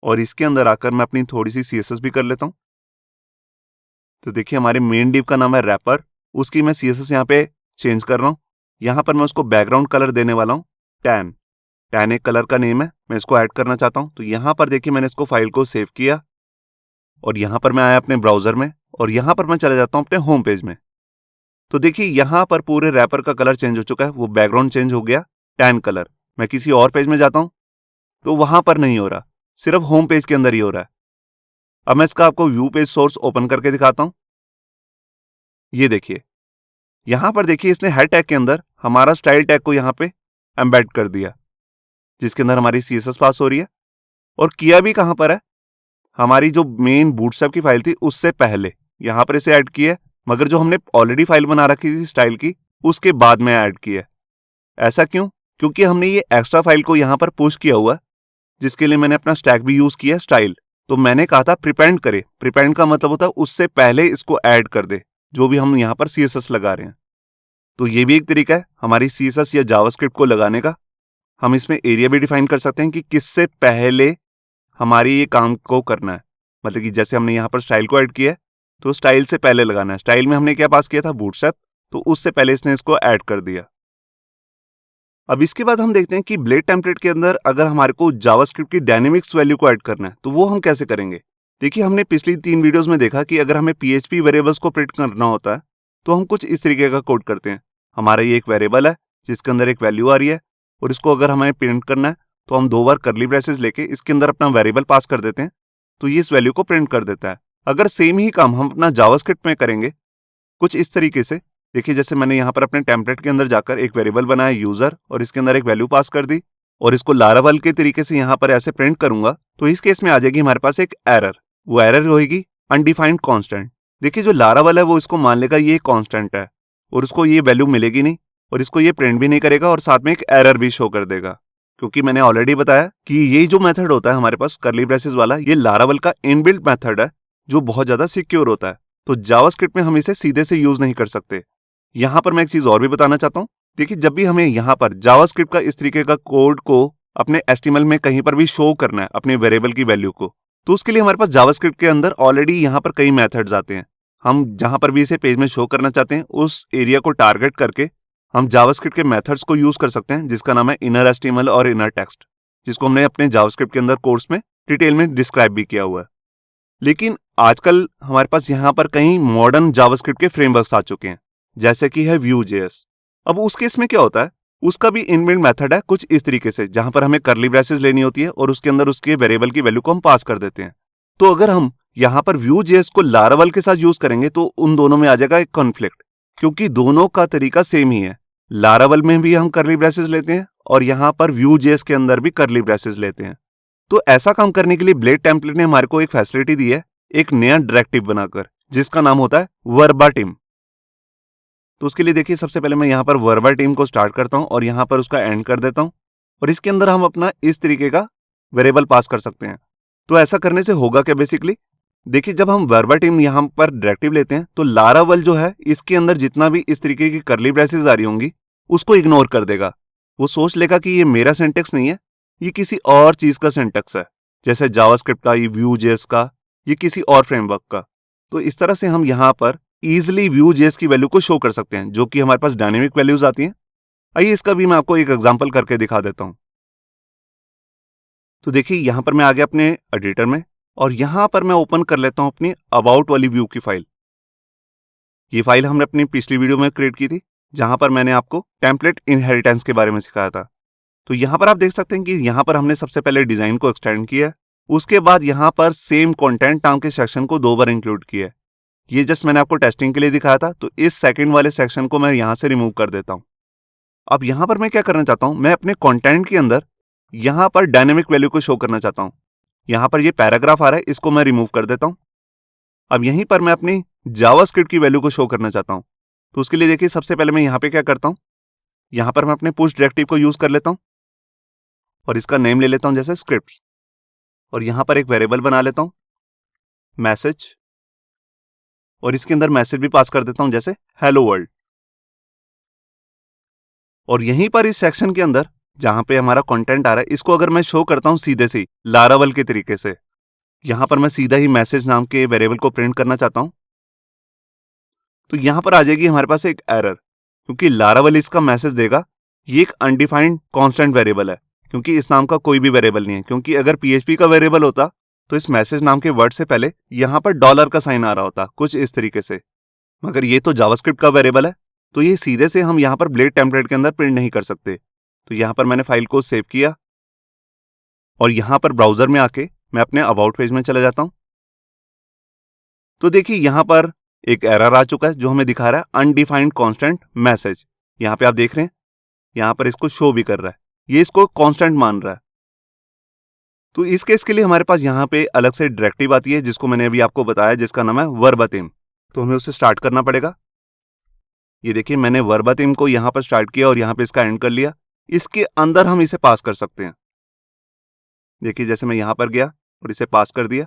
और इसके अंदर आकर मैं अपनी थोड़ी सी CSS भी कर लेता हूँ। तो देखिए हमारे मेन डिव का नाम है रैपर उसकी मैं CSS यहाँ पे चेंज कर रहा हूँ। यहाँ पर मैं उसको बैकग्राउंड कलर देने वाला हूँ टैन। टैन एक कलर का नेम है, मैं इसको ऐड करना चाहता हूँ। तो यहाँ पर देखिए मैंने इसको फाइल को सेव किया और यहाँ पर मैं आया अपने ब्राउजर में और यहाँ पर मैं चला जाता हूँ अपने होम पेज में। तो देखिए यहाँ पर पूरे रैपर का कलर चेंज हो चुका है, वो बैकग्राउंड चेंज हो गया टैन कलर। मैं किसी और पेज में जाता हूँ तो वहां पर नहीं हो रहा, सिर्फ होम पेज के अंदर ही हो रहा है। अब मैं इसका आपको व्यू पेज सोर्स ओपन करके दिखाता हूं। ये देखिए यहां पर देखिए इसने हेड टैग के अंदर हमारा स्टाइल टैग को यहां पे एम्बेड कर दिया, जिसके अंदर हमारी CSS पास हो रही है। और किया भी कहां पर है, हमारी जो मेन बूटस्ट्रैप की फाइल थी उससे पहले यहां पर इसे ऐड किया है, मगर जो हमने ऑलरेडी फाइल बना रखी थी स्टाइल की उसके बाद में ऐड किया है। ऐसा क्यों? क्योंकि हमने ये एक्स्ट्रा फाइल को यहां पर पुश किया हुआ है, जिसके लिए मैंने अपना स्टैक भी यूज किया स्टाइल। तो मैंने कहा था प्रीपेंड करे, प्रीपेंड का मतलब होता है उससे पहले इसको ऐड कर दे जो भी हम यहाँ पर CSS लगा रहे हैं। तो ये भी एक तरीका है हमारी CSS या जावास्क्रिप्ट को लगाने का। हम इसमें एरिया भी डिफाइन कर सकते हैं कि किससे पहले हमारी ये काम को करना है। मतलब कि जैसे हमने यहाँ पर स्टाइल को ऐड किया है तो स्टाइल से पहले लगाना है। स्टाइल में हमने क्या पास किया था, बूटस्ट्रैप, तो उससे पहले इसने इसको ऐड कर दिया। अब इसके बाद हम देखते हैं कि ब्लेड टेम्पलेट के अंदर अगर हमारे को जावास्क्रिप्ट की डायनेमिक्स वैल्यू को ऐड करना है तो वो हम कैसे करेंगे। देखिए हमने पिछली 3 वीडियोस में देखा कि अगर हमें PHP वेरिएबल्स को प्रिंट करना होता है तो हम कुछ इस तरीके का कोड करते हैं। हमारा ये एक वेरिएबल है जिसके अंदर एक वैल्यू आ रही है और इसको अगर हमें प्रिंट करना है तो हम 2 बार कर्ली ब्रेसेस लेके इसके अंदर अपना वेरिएबल पास कर देते हैं, तो ये इस वैल्यू को प्रिंट कर देता है। अगर सेम ही काम हम अपना जावास्क्रिप्ट में करेंगे कुछ इस तरीके से, देखिए जैसे मैंने यहाँ पर अपने टेम्पलेट के अंदर जाकर एक वेरिएबल बनाया यूजर और इसके अंदर एक वैल्यू पास कर दी और इसको लारावल के तरीके से यहाँ पर ऐसे प्रिंट करूंगा, तो इस केस में आ जाएगी हमारे पास एक एरर। वो एरर होगी अनडिफाइंड कांस्टेंट। देखिए जो लारावल है वो इसको मान लेगा ये कांस्टेंट है और उसको ये वैल्यू मिलेगी नहीं और इसको ये प्रिंट भी नहीं करेगा और साथ में एक एरर भी शो कर देगा। क्योंकि मैंने ऑलरेडी बताया कि ये जो मेथड होता है हमारे पास कर्ली ब्रेसेस वाला, ये लारावल का इनबिल्ट मेथड है जो बहुत ज्यादा सिक्योर होता है। तो जावास्क्रिप्ट में हम इसे सीधे से यूज नहीं कर सकते। यहां पर मैं एक चीज और भी बताना चाहता हूं। देखिए जब भी हमें यहां पर जावास्क्रिप्ट का इस तरीके का कोड को अपने HTML में कहीं पर भी शो करना है अपने वेरिएबल की वैल्यू को, तो उसके लिए हमारे पास जावास्क्रिप्ट के अंदर ऑलरेडी यहां पर कई मेथड्स आते हैं। हम जहां पर भी इसे पेज में शो करना चाहते हैं उस एरिया को टारगेट करके हम जावास्क्रिप्ट के मेथड्स को यूज कर सकते हैं, जिसका नाम है इनर HTML और इनर टेक्स्ट, जिसको हमने अपने जावास्क्रिप्ट के अंदर कोर्स में डिटेल में डिस्क्राइब भी किया हुआ है। लेकिन आजकल हमारे पास यहाँ पर कई मॉडर्न जावास्क्रिप्ट के फ्रेमवर्क्स आ चुके हैं, जैसे कि है Vue.js। अब उस केस में क्या होता है, उसका भी इनबिल्ट मेथड है कुछ इस तरीके से, जहां पर हमें कर्ली ब्रेसेस लेनी होती है और उसके अंदर उसके वेरिएबल की वैल्यू को हम पास कर देते हैं। तो अगर हम यहाँ पर Vue.js को लारावल के साथ यूज करेंगे तो उन दोनों में आ जाएगा एक कॉन्फ्लिक्ट, क्योंकि दोनों का तरीका सेम ही है। लारावल में भी हम कर्ली ब्रेसेस लेते हैं और यहाँ पर Vue.js के अंदर भी कर्ली ब्रेसेस लेते हैं। तो ऐसा काम करने के लिए ब्लेड टेम्पलेट ने हमारे को एक फैसिलिटी दी है, एक नया डायरेक्टिव बनाकर, जिसका नाम होता है वर्बाटिम। तो उसके लिए देखिए सबसे पहले मैं यहाँ पर वर्बाटिम को स्टार्ट करता हूँ और यहाँ पर उसका एंड कर देता हूँ और इसके अंदर हम अपना इस तरीके का वेरिएबल पास कर सकते हैं। तो ऐसा करने से होगा क्या, बेसिकली देखिए जब हम वर्बाटिम यहाँ पर डायरेक्टिव लेते हैं तो लारावल जो है इसके अंदर जितना भी इस तरीके की कर्ली ब्रेसेस आ रही होंगी उसको इग्नोर कर देगा। वो सोच लेगा कि ये मेरा सिंटेक्स नहीं है, ये किसी और चीज का सिंटेक्स है, जैसे जावास्क्रिप्ट का, ये Vue.js का, ये किसी और फ्रेमवर्क का। तो इस तरह से हम यहाँ पर इजिली Vue.js की वैल्यू को शो कर सकते हैं, जो कि हमारे पास डायनेमिक वैल्यूज आती हैं। आइए इसका भी मैं आपको एक एग्जांपल करके दिखा देता हूं। तो देखिए यहां पर मैं आ गया अपने एडिटर में और यहां पर मैं ओपन कर लेता हूं अपनी अबाउट वाली व्यू की फाइल। ये फाइल हमने अपनी पिछली वीडियो में क्रिएट की थी, जहां पर मैंने आपको टेम्पलेट इनहेरिटेंस के बारे में सिखाया था। तो यहां पर आप देख सकते हैं कि यहां पर हमने सबसे पहले डिजाइन को एक्सटेंड किया है, उसके बाद यहां पर सेम कंटेंट नाम के सेक्शन को 2 बार इंक्लूड किया है। ये जस्ट मैंने आपको टेस्टिंग के लिए दिखाया था, तो इस सेकंड वाले सेक्शन को मैं यहां से रिमूव कर देता हूं। अब यहां पर मैं क्या करना चाहता हूं, मैं अपने कंटेंट के अंदर यहां पर डायनेमिक वैल्यू को शो करना चाहता हूं। यहां पर ये पैराग्राफ आ रहा है, इसको मैं रिमूव कर देता हूं। अब यहीं पर मैं अपनी जावास्क्रिप्ट की वैल्यू को शो करना चाहता हूं। तो उसके लिए देखिए सबसे पहले मैं यहां पे क्या करता हूं, यहां पर मैं अपने पुश डायरेक्टिव को यूज कर लेता हूं और इसका नेम ले लेता हूं जैसे स्क्रिप्ट्स, और यहां पर एक वेरिएबल बना लेता हूं मैसेज, और इसके अंदर मैसेज भी पास कर देता हूं जैसे हेलो वर्ल्ड। और यहीं पर इस सेक्शन के अंदर जहां पे हमारा कंटेंट आ रहा है, इसको अगर मैं शो करता हूं सीधे से लारावल के तरीके से, यहां पर मैं सीधा ही मैसेज नाम के वेरिएबल को प्रिंट करना चाहता हूं। तो यहां पर आ जाएगी हमारे पास एक एरर, क्योंकि लारावल इसका मैसेज देगा ये एक अनडिफाइंड कांस्टेंट वेरिएबल है, क्योंकि इस नाम का कोई भी वेरिएबल नहीं है। क्योंकि अगर पीएचपी का वेरिएबल होता तो इस मैसेज नाम के वर्ड से पहले यहां पर डॉलर का साइन आ रहा होता, कुछ इस तरीके से। मगर ये तो जावास्क्रिप्ट का वेरिएबल है, तो ये सीधे से हम यहां पर ब्लेड टेम्पलेट के अंदर प्रिंट नहीं कर सकते। तो यहां पर मैंने फाइल को सेव किया और यहां पर ब्राउजर में आके मैं अपने अबाउट पेज में चला जाता हूं। तो देखिए यहां पर एक एरर आ चुका है जो हमें दिखा रहा है अनडिफाइंड कांस्टेंट मैसेज। यहां पे आप देख रहे हैं, यहां पर इसको शो भी कर रहा है, ये इसको कांस्टेंट मान रहा है। तो इस केस के लिए हमारे पास यहां पे अलग से डायरेक्टिव आती है, जिसको मैंने अभी आपको बताया, जिसका नाम है वर्बाटिम। तो हमें उसे स्टार्ट करना पड़ेगा। ये देखिए मैंने वर्बाटिम को यहां पर स्टार्ट किया और यहां पे इसका एंड कर लिया। इसके अंदर हम इसे पास कर सकते हैं। देखिए जैसे मैं यहां पर गया और इसे पास कर दिया।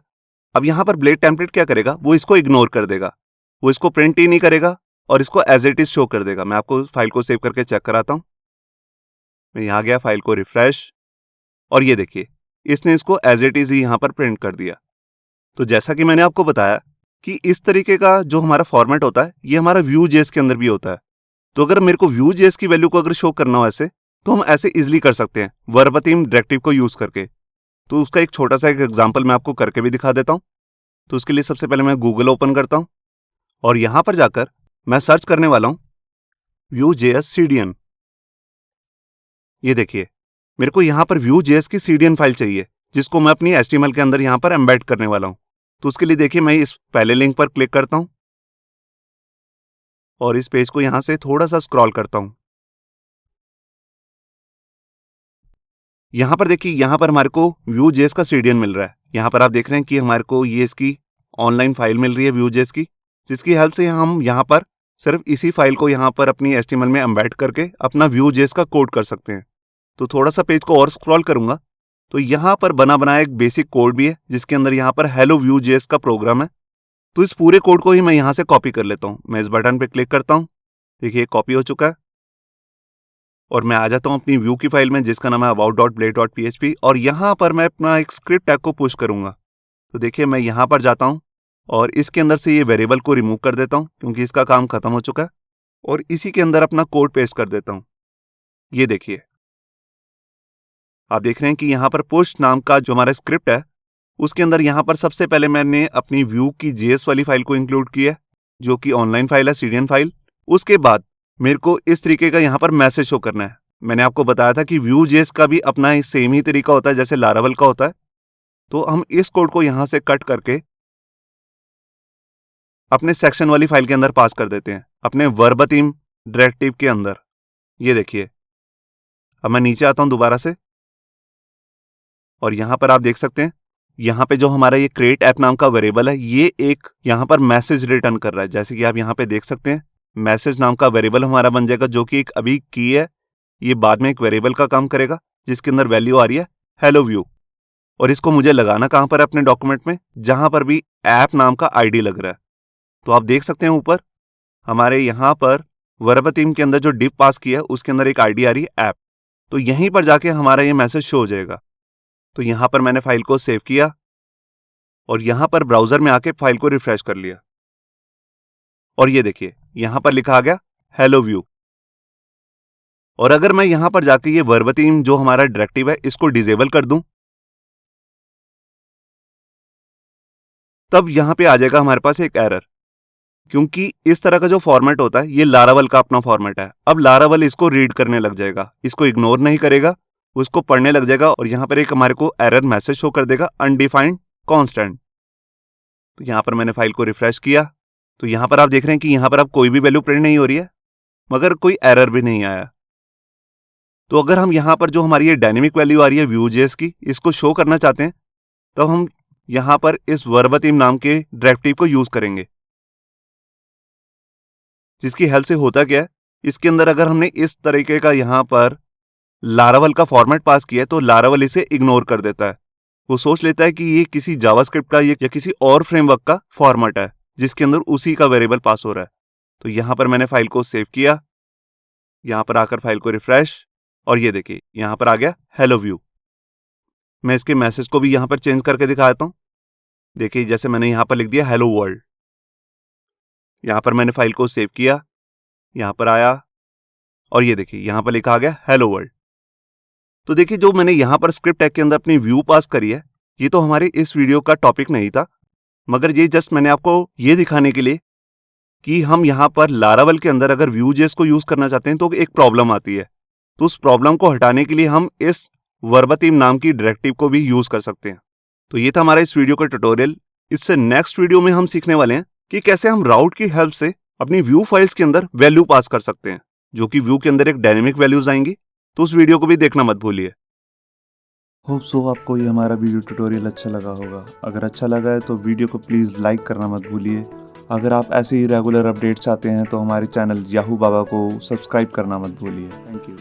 अब यहां पर ब्लेड टेम्पलेट क्या करेगा, वो इसको इग्नोर कर देगा, वो इसको प्रिंट ही नहीं करेगा और इसको एज इट इज शो कर देगा। मैं आपको फाइल को सेव करके चेक कराता हूं। मैं यहां गया, फाइल को रिफ्रेश, और ये देखिए इसने इसको एज इट इज ही यहां पर प्रिंट कर दिया। तो जैसा कि मैंने आपको बताया कि इस तरीके का जो हमारा फॉर्मेट होता है ये हमारा व्यू जेएस के अंदर भी होता है। तो अगर मेरे को व्यू जेएस की वैल्यू को अगर शो करना हो ऐसे, तो हम ऐसे इजिली कर सकते हैं वर्बाटिम डायरेक्टिव को यूज करके। तो उसका एक छोटा सा एक एग्जाम्पल मैं आपको करके भी दिखा देता हूं। तो उसके लिए सबसे पहले मैं गूगल ओपन करता हूं और यहां पर जाकर मैं सर्च करने वाला हूं Vue.js CDN। ये देखिए मेरे को यहां पर Vue.js की CDN फाइल चाहिए, जिसको मैं अपनी HTML के अंदर यहां पर एम्बेड करने वाला हूं। तो उसके लिए देखिए मैं इस पहले लिंक पर क्लिक करता हूं और इस पेज को यहां से थोड़ा सा स्क्रॉल करता हूं। यहां पर देखिए यहां पर हमारे को Vue.js का CDN मिल रहा है। यहां पर आप देख रहे हैं कि हमारे को ये इसकी ऑनलाइन फाइल मिल रही है Vue.js की, जिसकी हेल्प से हम यहां पर सिर्फ इसी फाइल को यहां पर अपनी HTML में एम्बेड करके अपना Vue.js का कोड कर सकते हैं। तो थोड़ा सा पेज को और स्क्रॉल करूंगा तो यहां पर बना बनाया एक बेसिक कोड भी है, जिसके अंदर यहां पर हेलो Vue.js का प्रोग्राम है। तो इस पूरे कोड को ही मैं यहां से कॉपी कर लेता हूं। मैं इस बटन पे क्लिक करता हूं, देखिए कॉपी हो चुका है और मैं आ जाता हूं अपनी व्यू की फाइल में, जिसका नाम है about.blade.php, और यहां पर मैं अपना एक स्क्रिप्ट टैग को पुश करूंगा। तो देखिए मैं यहां पर जाता हूं और इसके अंदर से ये वेरिएबल को रिमूव कर देता हूं, क्योंकि इसका काम खत्म हो चुका है, और इसी के अंदर अपना कोड पेस्ट कर देता हूं। ये देखिए आप देख रहे हैं कि यहां पर पुश नाम का जो हमारा स्क्रिप्ट है, उसके अंदर यहां पर सबसे पहले मैंने अपनी व्यू की जेएस वाली फाइल को इंक्लूड किया है, जो कि ऑनलाइन फाइल है, CDN फाइल। उसके बाद मेरे को इस तरीके का यहां पर मैसेज शो करना है। मैंने आपको बताया था कि Vue.js का भी अपना सेम ही तरीका होता है जैसे लारावल का होता है। तो हम इस कोड को यहां से कट करके अपने सेक्शन वाली फाइल के अंदर पास कर देते हैं, अपने वर्बाटिम डायरेक्टिव के अंदर। ये देखिए अब मैं नीचे आता हूं दोबारा से और यहां पर आप देख सकते हैं यहां पे जो हमारा ये क्रिएट ऐप नाम का वेरिएबल है, ये एक यहां पर मैसेज रिटर्न कर रहा है। जैसे कि आप यहां पे देख सकते हैं मैसेज नाम का वेरिएबल हमारा बन जाएगा, जो कि एक अभी की है। ये बाद में एक वेरिएबल का काम करेगा, जिसके अंदर वैल्यू आ रही है हेलो व्यू, और इसको मुझे लगाना कहां पर है अपने डॉक्यूमेंट में, जहां पर भी ऐप नाम का आईडी लग रहा है। तो आप देख सकते हैं ऊपर हमारे यहां पर वर्बाटिम के अंदर जो डिव पास किया है उसके अंदर एक आईडी आ रही है ऐप। तो यहीं पर जाके हमारा ये मैसेज शो हो जाएगा। तो यहां पर मैंने फाइल को सेव किया और यहां पर ब्राउजर में आके फाइल को रिफ्रेश कर लिया और ये देखिए यहां पर लिखा आ गया हेलो व्यू। और अगर मैं यहां पर जाके ये वर्बाटिम जो हमारा डायरेक्टिव है इसको डिसेबल कर दूं, तब यहां पे आ जाएगा हमारे पास एक एरर, क्योंकि इस तरह का जो फॉर्मेट होता है ये लारावल का अपना फॉर्मेट है। अब लारावल इसको रीड करने लग जाएगा, इसको इग्नोर नहीं करेगा, उसको पढ़ने लग जाएगा और यहां पर एक हमारे को एरर मैसेज शो कर देगा अनडिफाइंड कांस्टेंट। तो यहां पर मैंने फाइल को रिफ्रेश किया तो यहां पर आप देख रहे हैं कि यहां पर अब कोई भी वैल्यू प्रिंट नहीं हो रही है, मगर कोई एरर भी नहीं आया। तो अगर हम यहां पर जो हमारी ये डायनेमिक वैल्यू आ रही है Vue.js की, इसको शो करना चाहते हैं, तब हम यहां पर इस वर्बाटिम नाम के डायरेक्टिव को यूज करेंगे, जिसकी हेल्प से होता क्या है, इसके अंदर अगर हमने इस तरीके का यहां पर लारावल का फॉर्मेट पास किया है तो लारावल इसे इग्नोर कर देता है। वो सोच लेता है कि ये किसी जावास्क्रिप्ट का या किसी और फ्रेमवर्क का फॉर्मेट है, जिसके अंदर उसी का वेरिएबल पास हो रहा है। तो यहां पर मैंने फाइल को सेव किया, यहां पर आकर फाइल को रिफ्रेश, और ये देखिए यहां पर आ गया हेलो व्यू। मैं इसके मैसेज को भी यहां पर चेंज करके दिखा देता हूं। देखिए जैसे मैंने यहां पर लिख दिया हेलो वर्ल्ड। यहाँ पर मैंने फाइल को सेव किया, यहाँ पर आया और ये देखिए यहाँ पर लिखा आ गया हेलो वर्ल्ड। तो देखिए जो मैंने यहाँ पर स्क्रिप्ट टैग के अंदर अपनी व्यू पास करी है, ये तो हमारे इस वीडियो का टॉपिक नहीं था, मगर ये जस्ट मैंने आपको ये दिखाने के लिए कि हम यहाँ पर लारावेल के अंदर अगर Vue.js को यूज करना चाहते हैं तो एक प्रॉब्लम आती है। तो उस प्रॉब्लम को हटाने के लिए हम इस वर्बटीम नाम की डायरेक्टिव को भी यूज कर सकते हैं। तो ये था हमारा इस वीडियो का ट्यूटोरियल। इससे नेक्स्ट वीडियो में हम सीखने वाले हैं कि कैसे हम राउट की हेल्प से अपनी व्यू फाइल्स के अंदर वैल्यू पास कर सकते हैं, जो कि व्यू के अंदर एक डायनेमिक वैल्यूज आएंगी। तो उस वीडियो को भी देखना मत भूलिए। होप सो आपको ये हमारा वीडियो ट्यूटोरियल अच्छा लगा होगा। अगर अच्छा लगा है तो वीडियो को प्लीज़ लाइक करना मत भूलिए। अगर आप ऐसे ही रेगुलर अपडेट चाहते हैं तो हमारे चैनल याहू बाबा को सब्सक्राइब करना मत भूलिए। Thank you.